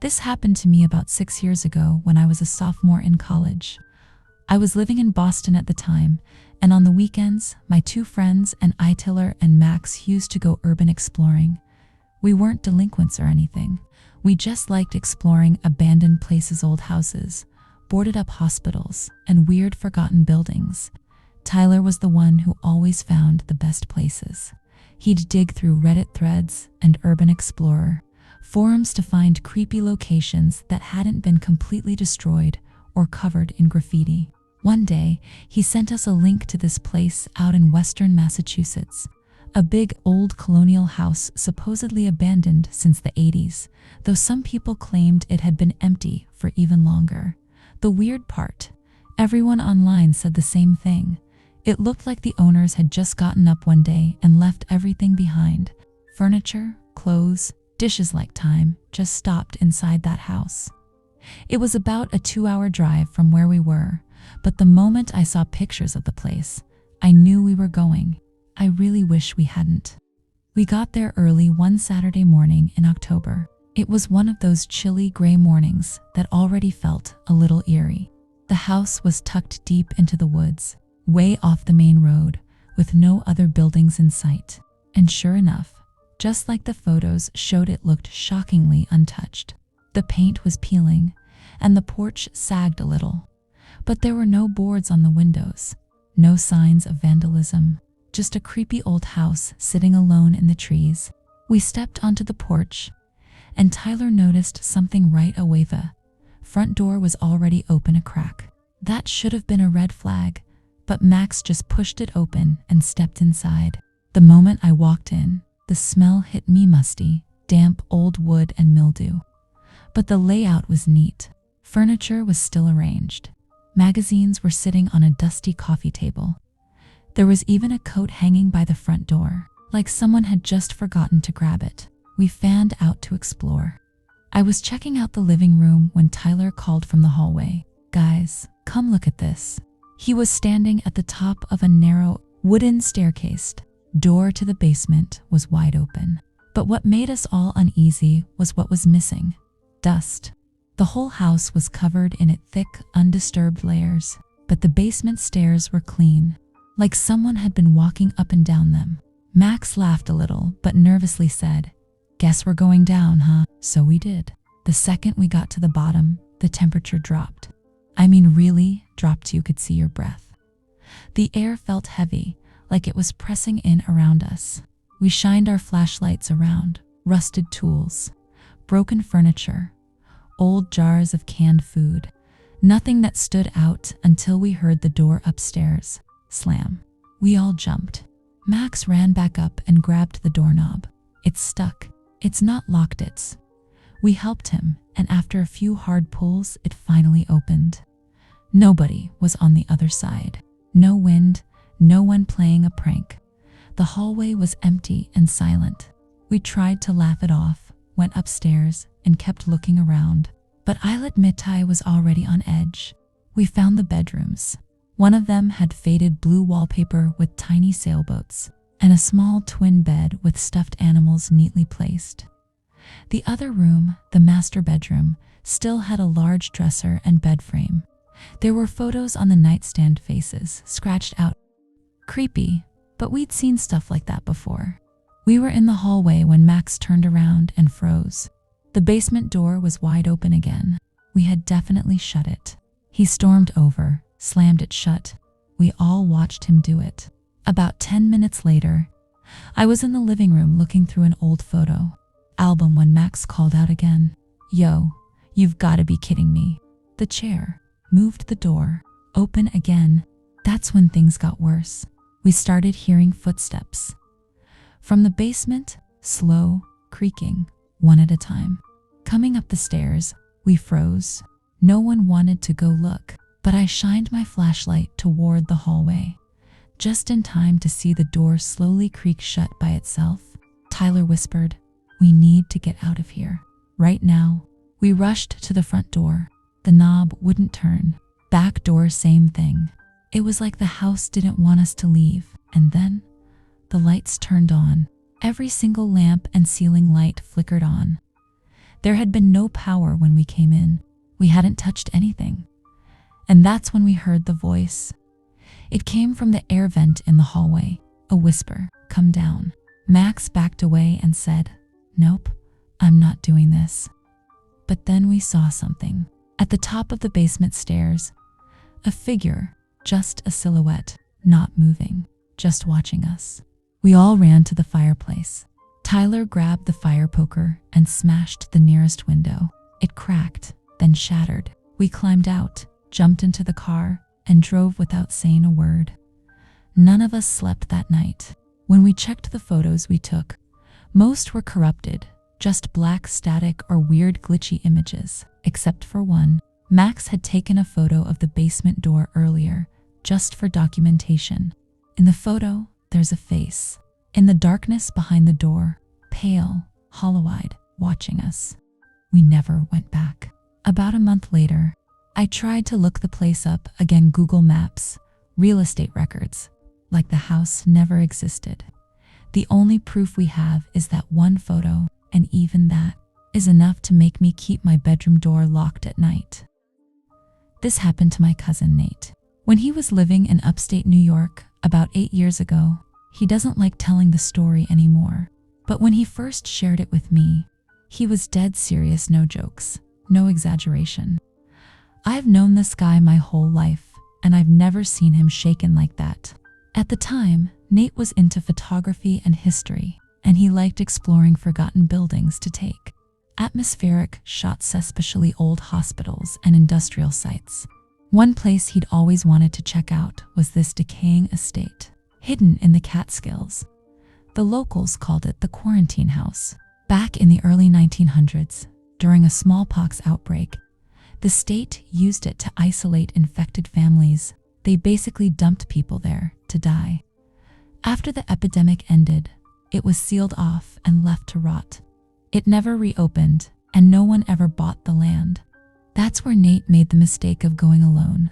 This happened to me about 6 years ago when I was a sophomore in college. I was living in Boston at the time, and on the weekends, my two friends and I, Tiller and Max, used to go urban exploring. We weren't delinquents or anything. We just liked exploring abandoned places, old houses, boarded up hospitals, and weird forgotten buildings. Tyler was the one who always found the best places. He'd dig through Reddit threads and Urban Explorer forums to find creepy locations that hadn't been completely destroyed or covered in graffiti. One day, he sent us a link to this place out in western Massachusetts, a big old colonial house supposedly abandoned since the 80s, though some people claimed it had been empty for even longer. The weird part, everyone online said the same thing. It looked like the owners had just gotten up one day and left everything behind. Furniture, clothes, dishes, like time just stopped inside that house. It was about a 2-hour drive from where we were, but the moment I saw pictures of the place, I knew we were going. I really wish we hadn't. We got there early one Saturday morning in October. It was one of those chilly gray mornings that already felt a little eerie. The house was tucked deep into the woods, way off the main road, with no other buildings in sight. And sure enough, just like the photos showed, it looked shockingly untouched. The paint was peeling, and the porch sagged a little. But there were no boards on the windows, no signs of vandalism, just a creepy old house sitting alone in the trees. We stepped onto the porch, and Tyler noticed something right away. The front door was already open a crack. That should have been a red flag, but Max just pushed it open and stepped inside. The moment I walked in, the smell hit me: musty, damp old wood and mildew. But the layout was neat. Furniture was still arranged. Magazines were sitting on a dusty coffee table. There was even a coat hanging by the front door, like someone had just forgotten to grab it. We fanned out to explore. I was checking out the living room when Tyler called from the hallway. "Guys, come look at this." He was standing at the top of a narrow, wooden staircase. Door to the basement was wide open. But what made us all uneasy was what was missing: dust. The whole house was covered in it, thick, undisturbed layers, but the basement stairs were clean, like someone had been walking up and down them. Max laughed a little, but nervously said, "Guess we're going down, huh?" So we did. The second we got to the bottom, the temperature dropped. I mean, really dropped. You could see your breath. The air felt heavy, like it was pressing in around us. We shined our flashlights around. Rusted tools, broken furniture, old jars of canned food. Nothing that stood out until we heard the door upstairs slam. We all jumped. Max ran back up and grabbed the doorknob. "It's stuck. It's not locked." We helped him, and after a few hard pulls, it finally opened. Nobody was on the other side. No wind, no one playing a prank. The hallway was empty and silent. We tried to laugh it off, went upstairs, and kept looking around. But I'll admit I was already on edge. We found the bedrooms. One of them had faded blue wallpaper with tiny sailboats, and a small twin bed with stuffed animals neatly placed. The other room, the master bedroom, still had a large dresser and bed frame. There were photos on the nightstand, faces scratched out. Creepy, but we'd seen stuff like that before. We were in the hallway when Max turned around and froze. The basement door was wide open again. We had definitely shut it. He stormed over, slammed it shut. We all watched him do it. About 10 minutes later, I was in the living room looking through an old photo album when Max called out again. "Yo, you've got to be kidding me." The chair moved, the door open again. That's when things got worse. We started hearing footsteps from the basement, slow, creaking, one at a time. Coming up the stairs, we froze. No one wanted to go look, but I shined my flashlight toward the hallway, just in time to see the door slowly creak shut by itself. Tyler whispered, "We need to get out of here, right now." We rushed to the front door. The knob wouldn't turn. Back door, same thing. It was like the house didn't want us to leave. And then, the lights turned on. Every single lamp and ceiling light flickered on. There had been no power when we came in. We hadn't touched anything. And that's when we heard the voice. It came from the air vent in the hallway, a whisper, "Come down." Max backed away and said, "Nope, I'm not doing this." But then we saw something. At the top of the basement stairs, a figure, just a silhouette, not moving, just watching us. We all ran to the fireplace. Tyler grabbed the fire poker and smashed the nearest window. It cracked, then shattered. We climbed out, jumped into the car, and drove without saying a word. None of us slept that night. When we checked the photos we took, most were corrupted, just black static or weird glitchy images, except for one. Max had taken a photo of the basement door earlier, just for documentation. In the photo, there's a face. In the darkness behind the door, pale, hollow-eyed, watching us. We never went back. About a month later, I tried to look the place up again. Google Maps, real estate records, like the house never existed. The only proof we have is that one photo, and even that is enough to make me keep my bedroom door locked at night. This happened to my cousin Nate. When he was living in upstate New York about 8 years ago, he doesn't like telling the story anymore. But when he first shared it with me, he was dead serious, no jokes, no exaggeration. I've known this guy my whole life, and I've never seen him shaken like that. At the time, Nate was into photography and history, and he liked exploring forgotten buildings to take atmospheric shots, especially old hospitals and industrial sites. One place he'd always wanted to check out was this decaying estate, hidden in the Catskills. The locals called it the Quarantine House. Back in the early 1900s, during a smallpox outbreak, the state used it to isolate infected families. They basically dumped people there to die. After the epidemic ended, it was sealed off and left to rot. It never reopened, and no one ever bought the land. That's where Nate made the mistake of going alone.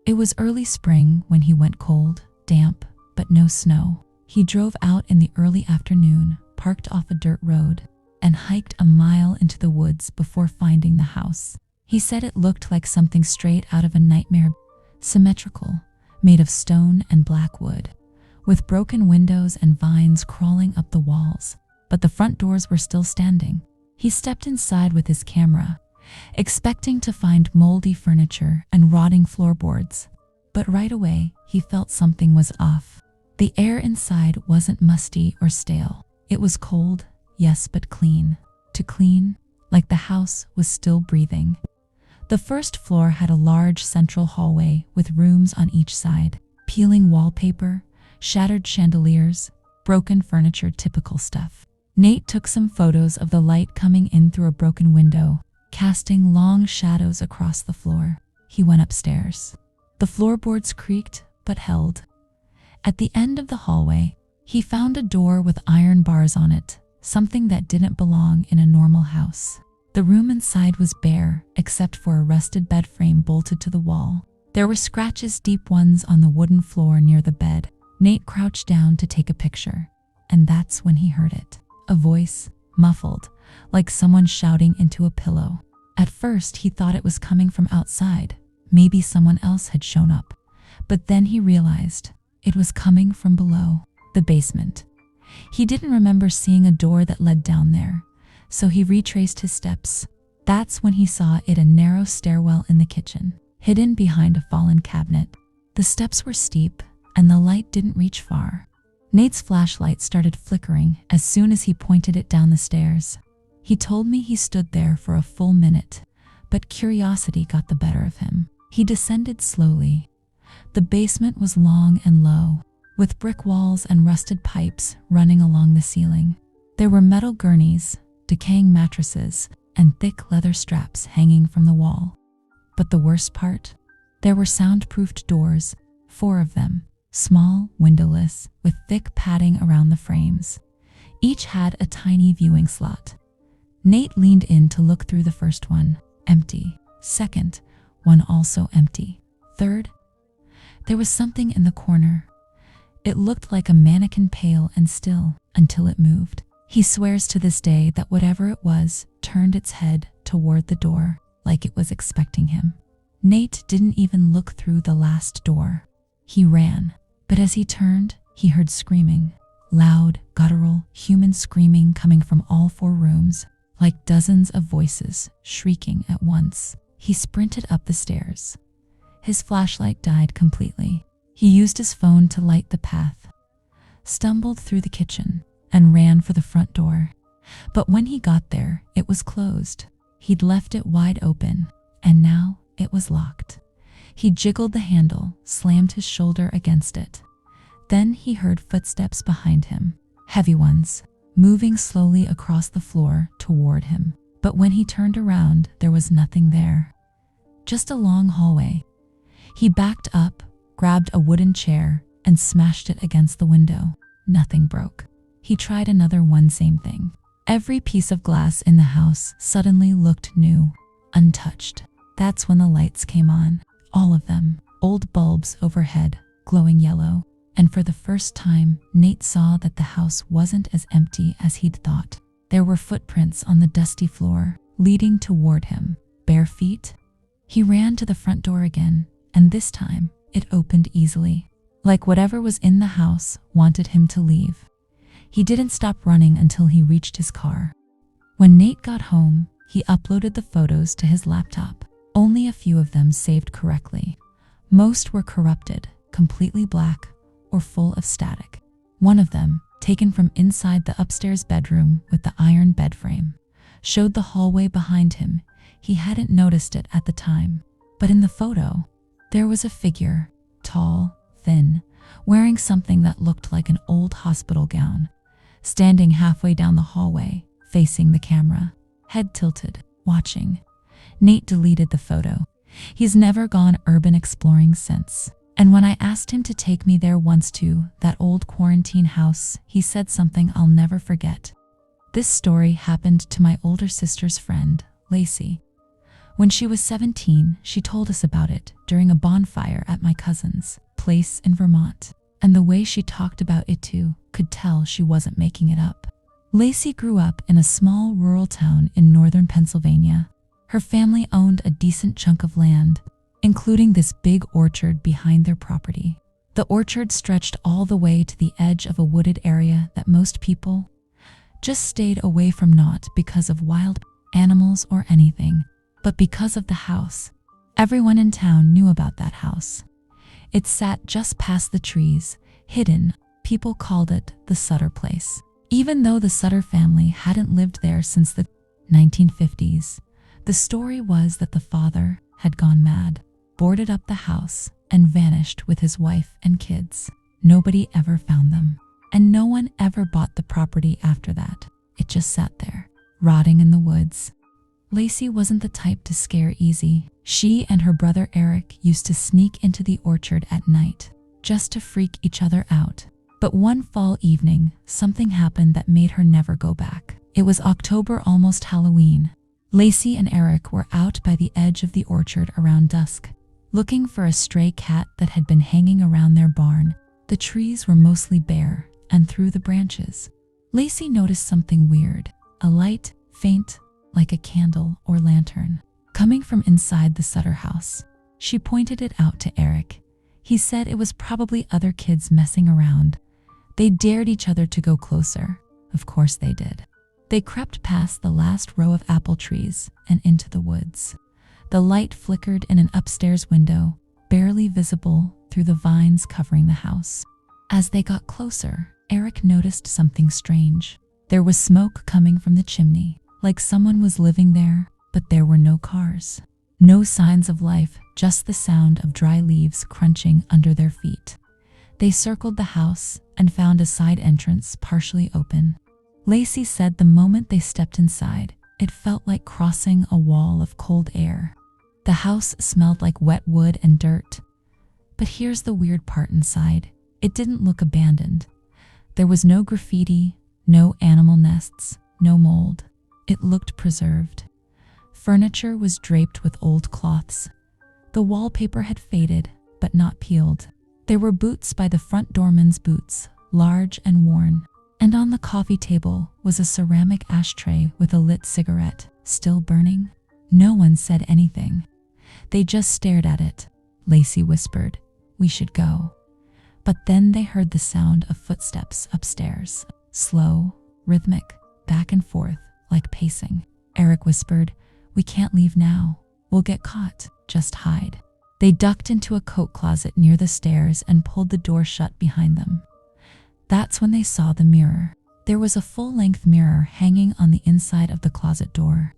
It was early spring when he went cold, damp, but no snow. He drove out in the early afternoon, parked off a dirt road, and hiked a mile into the woods before finding the house. He said it looked like something straight out of a nightmare, symmetrical, made of stone and black wood, with broken windows and vines crawling up the walls, but the front doors were still standing. He stepped inside with his camera, expecting to find moldy furniture and rotting floorboards, but right away he felt something was off. The air inside wasn't musty or stale. It was cold, yes, but clean. Too clean, like the house was still breathing. The first floor had a large central hallway with rooms on each side, peeling wallpaper, shattered chandeliers, broken furniture, typical stuff. Nate took some photos of the light coming in through a broken window, casting long shadows across the floor. He went upstairs. The floorboards creaked but held. At the end of the hallway, he found a door with iron bars on it, something that didn't belong in a normal house. The room inside was bare, except for a rusted bed frame bolted to the wall. There were scratches, deep ones, on the wooden floor near the bed. Nate crouched down to take a picture, and that's when he heard it. A voice, muffled, like someone shouting into a pillow. At first, he thought it was coming from outside. Maybe someone else had shown up. But then he realized it was coming from below, the basement. He didn't remember seeing a door that led down there, so he retraced his steps. That's when he saw it, a narrow stairwell in the kitchen, hidden behind a fallen cabinet. The steps were steep, and the light didn't reach far. Nate's flashlight started flickering as soon as he pointed it down the stairs. He told me he stood there for a full minute, but curiosity got the better of him. He descended slowly. The basement was long and low, with brick walls and rusted pipes running along the ceiling. There were metal gurneys, decaying mattresses, and thick leather straps hanging from the wall. But the worst part? There were soundproofed doors, 4 of them, small, windowless, with thick padding around the frames. Each had a tiny viewing slot. Nate leaned in to look through the first one, empty. Second, one also empty. Third, there was something in the corner. It looked like a mannequin, pale and still, until it moved. He swears to this day that whatever it was turned its head toward the door like it was expecting him. Nate didn't even look through the last door. He ran, but as he turned, he heard screaming. Loud, guttural, human screaming coming from all 4 rooms, like dozens of voices shrieking at once. He sprinted up the stairs. His flashlight died completely. He used his phone to light the path, stumbled through the kitchen, and ran for the front door. But when he got there, it was closed. He'd left it wide open, and now it was locked. He jiggled the handle, slammed his shoulder against it. Then he heard footsteps behind him, heavy ones, moving slowly across the floor toward him. But when he turned around, there was nothing there. Just a long hallway. He backed up, grabbed a wooden chair, and smashed it against the window. Nothing broke. He tried another same thing. Every piece of glass in the house suddenly looked new, untouched. That's when the lights came on. All of them. Old bulbs overhead, glowing yellow. And for the first time, Nate saw that the house wasn't as empty as he'd thought. There were footprints on the dusty floor, leading toward him. Bare feet. He ran to the front door again, and this time, it opened easily. Like whatever was in the house wanted him to leave. He didn't stop running until he reached his car. When Nate got home, he uploaded the photos to his laptop. Only a few of them saved correctly. Most were corrupted, completely black, or full of static. One of them, taken from inside the upstairs bedroom with the iron bed frame, showed the hallway behind him. He hadn't noticed it at the time, but in the photo, there was a figure, tall, thin, wearing something that looked like an old hospital gown, standing halfway down the hallway, facing the camera, head tilted, watching. Nate deleted the photo. He's never gone urban exploring since. And when I asked him to take me there once to that old quarantine house, he said something I'll never forget. This story happened to my older sister's friend, Lacey. When she was 17, she told us about it during a bonfire at my cousin's place in Vermont. And the way she talked about it too, could tell she wasn't making it up. Lacey grew up in a small rural town in northern Pennsylvania. Her family owned a decent chunk of land, including this big orchard behind their property. The orchard stretched all the way to the edge of a wooded area that most people just stayed away from, not because of wild animals or anything, but because of the house. Everyone in town knew about that house. It sat just past the trees, hidden. People called it the Sutter place. Even though the Sutter family hadn't lived there since the 1950s, the story was that the father had gone mad, boarded up the house, and vanished with his wife and kids. Nobody ever found them, and no one ever bought the property after that. It just sat there, rotting in the woods. Lacey wasn't the type to scare easy. She and her brother Eric used to sneak into the orchard at night, just to freak each other out. But one fall evening, something happened that made her never go back. It was October, almost Halloween. Lacey and Eric were out by the edge of the orchard around dusk, looking for a stray cat that had been hanging around their barn. The trees were mostly bare, and through the branches, Lacey noticed something weird. A light, faint, like a candle or lantern, coming from inside the Sutter house. She pointed it out to Eric. He said it was probably other kids messing around. They dared each other to go closer. Of course they did. They crept past the last row of apple trees and into the woods. The light flickered in an upstairs window, barely visible through the vines covering the house. As they got closer, Eric noticed something strange. There was smoke coming from the chimney, like someone was living there, but there were no cars. No signs of life, just the sound of dry leaves crunching under their feet. They circled the house and found a side entrance partially open. Lacey said the moment they stepped inside, it felt like crossing a wall of cold air. The house smelled like wet wood and dirt. But here's the weird part inside. It didn't look abandoned. There was no graffiti, no animal nests, no mold. It looked preserved. Furniture was draped with old cloths. The wallpaper had faded, but not peeled. There were boots by the front doorman's boots, large and worn. And on the coffee table was a ceramic ashtray with a lit cigarette. still burning. No one said anything. They just stared at it. Lacey whispered, "We should go." But then they heard the sound of footsteps upstairs. Slow, rhythmic, back and forth, like pacing. Eric whispered, "We can't leave now. We'll get caught. Just hide." They ducked into a coat closet near the stairs and pulled the door shut behind them. That's when they saw the mirror. There was a full-length mirror hanging on the inside of the closet door.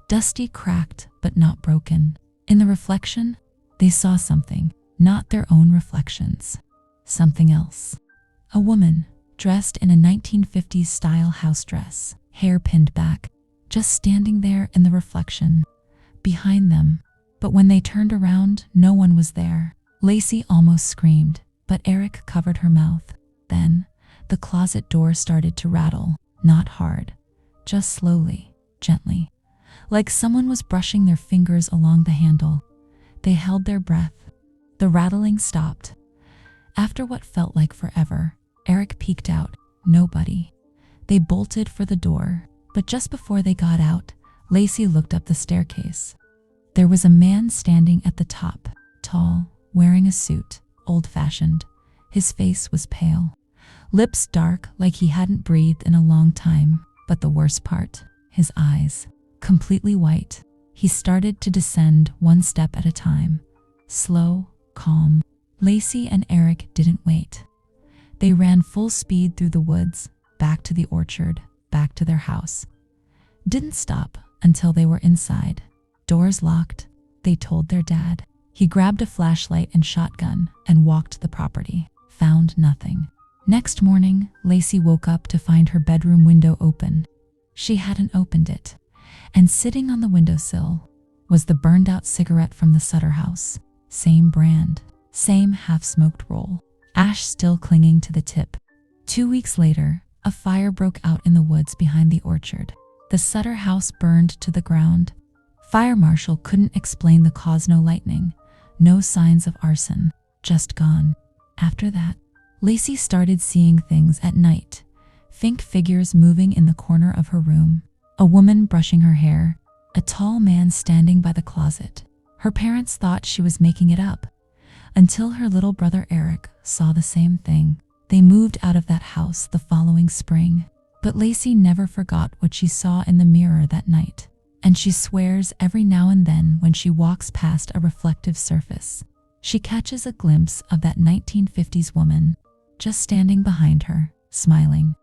Dusty, cracked, but not broken. In the reflection, they saw something, not their own reflections. Something else. A woman, dressed in a 1950s style house dress, hair pinned back, just standing there in the reflection, behind them. But when they turned around, no one was there. Lacey almost screamed, but Eric covered her mouth. Then, the closet door started to rattle, not hard, just slowly, gently, like someone was brushing their fingers along the handle. They held their breath. The rattling stopped. After what felt like forever, Eric peeked out. Nobody. They bolted for the door, but just before they got out, Lacey looked up the staircase. There was a man standing at the top, tall, wearing a suit, old-fashioned. His face was pale, lips dark like he hadn't breathed in a long time. But the worst part, his eyes, completely white. He started to descend one step at a time, slow, calm. Lacey and Eric didn't wait. They ran full speed through the woods, back to the orchard, back to their house. Didn't stop until they were inside. Doors locked, they told their dad. He grabbed a flashlight and shotgun and walked the property. Found nothing. Next morning, Lacey woke up to find her bedroom window open. She hadn't opened it, and sitting on the windowsill was the burned-out cigarette from the Sutter house. Same brand, same half-smoked roll, ash still clinging to the tip. 2 weeks later, a fire broke out in the woods behind the orchard. The Sutter house burned to the ground. Fire marshal couldn't explain the cause. No lightning, no signs of arson, just gone. After that, Lacey started seeing things at night. Pink figures moving in the corner of her room, a woman brushing her hair, a tall man standing by the closet. Her parents thought she was making it up, until her little brother Eric saw the same thing. They moved out of that house the following spring. But Lacey never forgot what she saw in the mirror that night, and she swears every now and then when she walks past a reflective surface, she catches a glimpse of that 1950s woman, just standing behind her, smiling.